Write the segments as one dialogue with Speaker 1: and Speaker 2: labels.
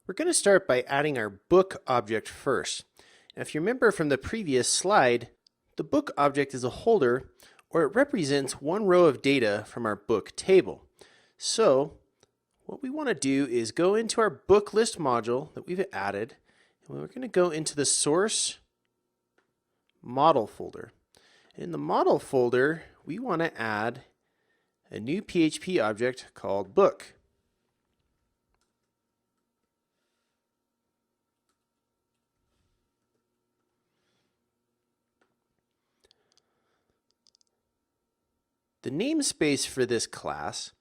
Speaker 1: We're going to start by adding our book object first. Now, if you remember from the previous slide, the book object is a holder, or it represents one row of data from our book table. So what we want to do is go into our book list module that we've added, and we're going to go into the source model folder. In the model folder, we want to add a new PHP object called book. The namespace for this class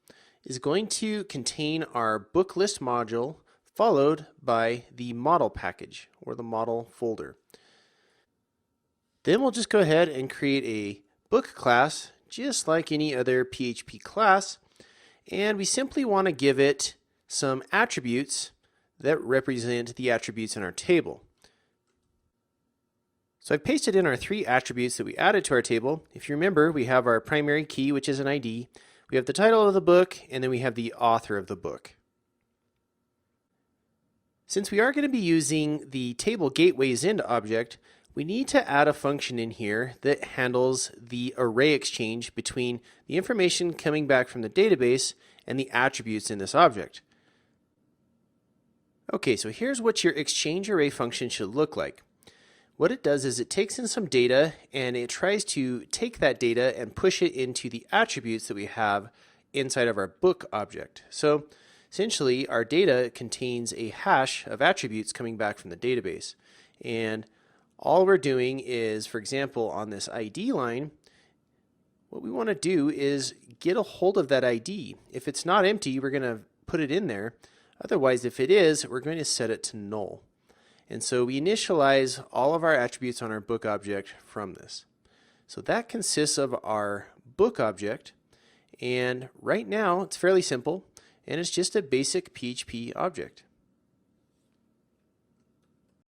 Speaker 1: is going to contain our book list module followed by the model package or the model folder. Then we'll just go ahead and create a book class just like any other PHP class, and we simply want to give it some attributes that represent the attributes in our table. So I've pasted in our 3 attributes that we added to our table. If you remember, we have our primary key, which is an ID. We have the title of the book, and then we have the author of the book. Since we are going to be using the table gateway Zend object, we need to add a function in here that handles the array exchange between the information coming back from the database and the attributes in this object. Okay, so here's what your exchange array function should look like. What it does is it takes in some data and it tries to take that data and push it into the attributes that we have inside of our book object. So essentially our data contains a hash of attributes coming back from the database. And all we're doing is, for example, on this ID line, what we want to do is get a hold of that ID. If it's not empty, we're going to put it in there. Otherwise, if it is, we're going to set it to null. And so we initialize all of our attributes on our book object from this. So that consists of our book object, and right now it's fairly simple, and it's just a basic PHP object.